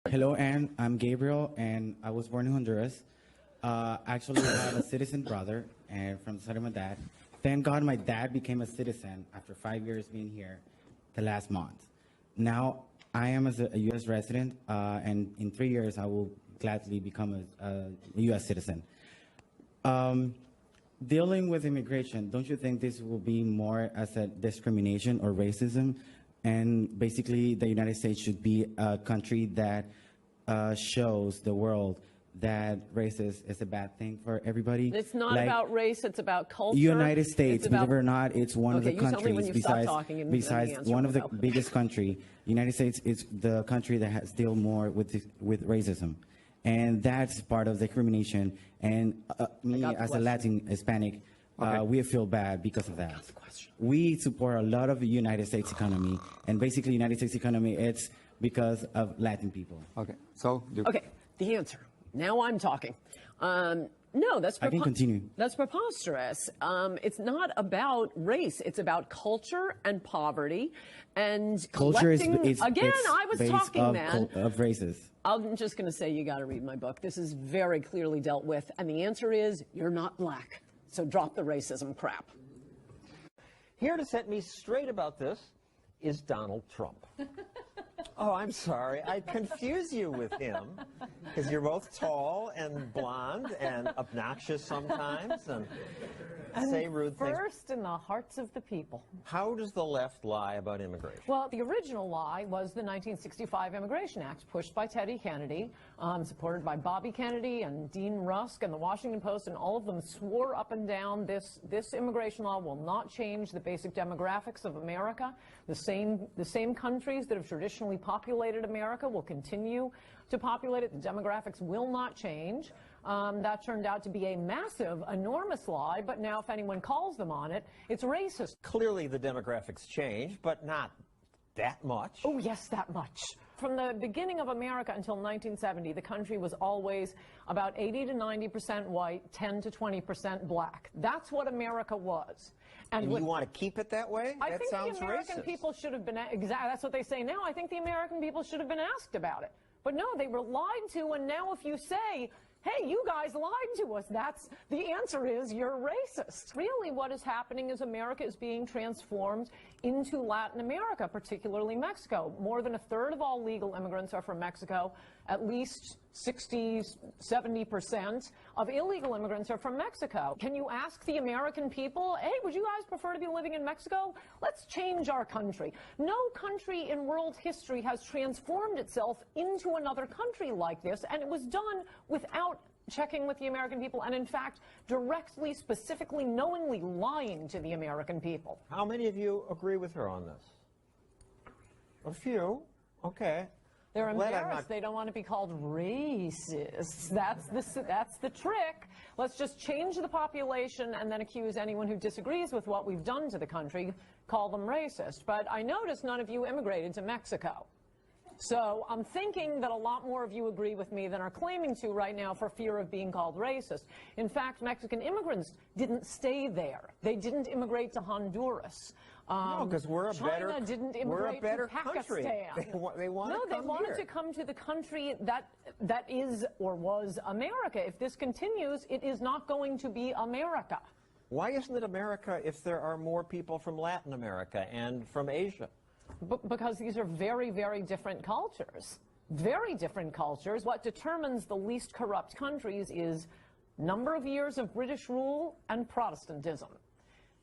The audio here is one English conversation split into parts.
Hello, Ann. I'm Gabriel, and I was born in Honduras. Actually, I have a citizen brother and from the side of my dad. Thank God my dad became a citizen after 5 years being here the last month. Now, I am as a U.S. resident, and in 3 years, I will gladly become a U.S. citizen. Dealing with immigration, don't you think this will be more as a discrimination or racism? And basically, the United States should be a country that shows the world that racist is a bad thing for everybody. It's not about race, it's about culture. United States, believe it or not, it's one of the countries besides one of the biggest country. United States is the country that has dealt more with racism. And that's part of the discrimination. And me as a Latin Hispanic, we feel bad because of that. We support a lot of the United States economy, and basically United States economy, it's because of Latin people. Okay, so... Okay, the answer. Now I'm talking. No, that's I can continue. That's preposterous. It's not about race. It's about culture and poverty and culture again, I was talking, man. Of races. I'm just going to say you got to read my book. This is very clearly dealt with, and the answer is you're not black. So drop the racism crap. Here to set me straight about this is Donald Trump. Oh, I'm sorry. I confuse you with him because you're both tall and blonde and obnoxious sometimes and say rude things. First in the hearts of the people. How does the left lie about immigration? Well, the original lie was the 1965 Immigration Act, pushed by Teddy Kennedy, supported by Bobby Kennedy and Dean Rusk and the Washington Post, and all of them swore up and down this immigration law will not change the basic demographics of America. The same countries that have traditionally populated America will continue to populate it. The demographics will not change. That turned out to be a massive, enormous lie, but now if anyone calls them on it, it's racist. Clearly the demographics changed, but not that much. Oh, yes, that much. From the beginning of America until 1970, the country was always about 80 to 90% white, 10 to 20% black. That's what America was. And you want to keep it that way? I think the American people should have been, that's what they say now, I think the American people should have been asked about it. But no, they were lied to, and now if you say, hey, you guys lied to us, the answer is you're racist. Really what is happening is America is being transformed into Latin America, particularly Mexico. More than a third of all legal immigrants are from Mexico. At least 60, 70% of illegal immigrants are from Mexico. Can you ask the American people, hey, would you guys prefer to be living in Mexico? Let's change our country. No country in world history has transformed itself into another country like this, and it was done without checking with the American people, and in fact, directly, specifically, knowingly lying to the American people. How many of you agree with her on this? A few. Okay. They're embarrassed. They don't want to be called racists. That's the trick. Let's just change the population and then accuse anyone who disagrees with what we've done to the country, call them racist. But I noticed none of you immigrated to Mexico. So I'm thinking that a lot more of you agree with me than are claiming to right now for fear of being called racist. In fact, Mexican immigrants didn't stay there. They didn't immigrate to Honduras. No, because China didn't immigrate to Pakistan. They wanted to come to the country that is or was America. If this continues, it is not going to be America. Why isn't it America if there are more people from Latin America and from Asia? Because these are very, very different cultures. Very different cultures. What determines the least corrupt countries is number of years of British rule and Protestantism.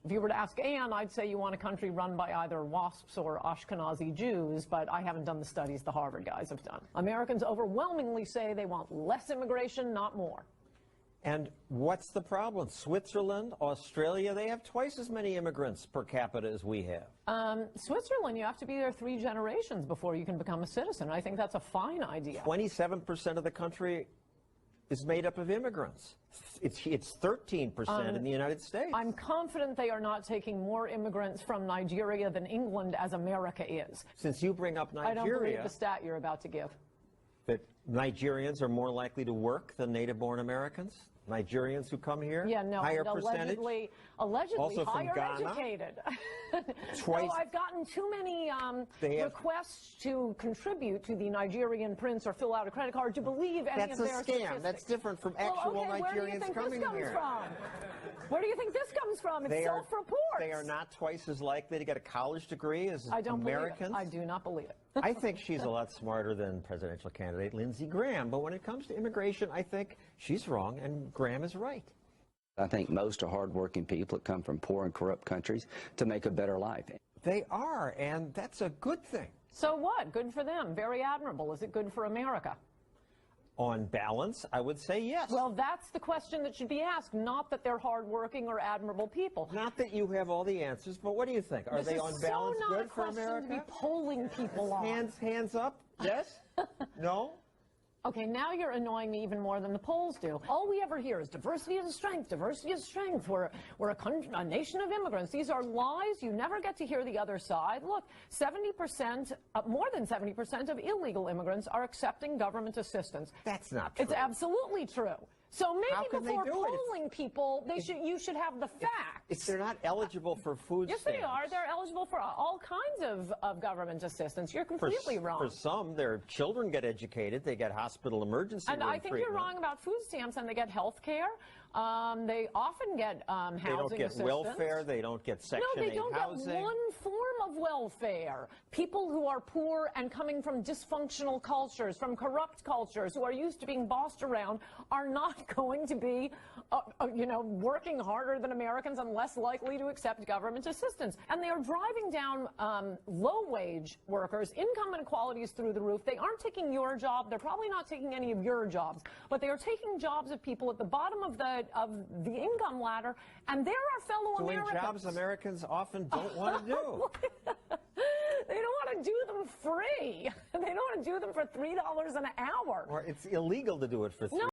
If you were to ask Ann, I'd say you want a country run by either WASPs or Ashkenazi Jews, but I haven't done the studies the Harvard guys have done. Americans overwhelmingly say they want less immigration, not more. And what's the problem? Switzerland, Australia, they have twice as many immigrants per capita as we have. Switzerland, you have to be there 3 generations before you can become a citizen. I think that's a fine idea. 27% of the country is made up of immigrants. It's 13% in the United States. I'm confident they are not taking more immigrants from Nigeria than England as America is. Since you bring up Nigeria... I don't believe the stat you're about to give. That Nigerians are more likely to work than native-born Americans? Nigerians who come here? Yeah, no, higher and percentage? allegedly Also from higher Ghana? educated. Twice. No, I've gotten too many requests to contribute to the Nigerian prince or fill out a credit card to believe any That's of a their scam. statistics. That's different from actual Nigerians coming here. Where do you think this comes from? It's self-reports. They are not twice as likely to get a college degree as I don't Americans. believe it. I do not believe it. I think she's a lot smarter than presidential candidate Lindsey Graham. But when it comes to immigration, I think she's wrong and Graham is right. I think most are hardworking people that come from poor and corrupt countries to make a better life. They are, and that's a good thing. So what? Good for them. Very admirable. Is it good for America? On balance, I would say yes. Well, that's the question that should be asked, not that they're hardworking or admirable people. Not that you have all the answers, but what do you think? Are they on balance good for America? This is so not a question to be polling people on. Hands up? Yes? No? Okay, now you're annoying me even more than the polls do. All we ever hear is diversity is strength, diversity is strength. We're a nation of immigrants. These are lies. You never get to hear the other side. Look, 70%, more than 70% of illegal immigrants are accepting government assistance. That's not true. It's absolutely true. So maybe before polling people, you should have the facts. If they're not eligible for food stamps. Yes, they are. They're eligible for all kinds of government assance. You're completely wrong. For some, their children get educated. They get hospital emergency room treatment. And I think you're wrong about food stamps, and they get health care. They often get housing assistance. They don't get welfare. They don't get Section 8 housing. No, they don't get one form of welfare. People who are poor and coming from dysfunctional cultures, from corrupt cultures, who are used to being bossed around, are not going to be, working harder than Americans and less likely to accept government assistance. And they are driving down low-wage workers. Income inequality is through the roof. They aren't taking your job. They're probably not taking any of your jobs. But they are taking jobs of people at the bottom of the income ladder, and they're our fellow Americans. Doing jobs Americans often don't want to do. They don't want to do them free. They don't want to do them for $3 an hour. Or it's illegal to do it for $3.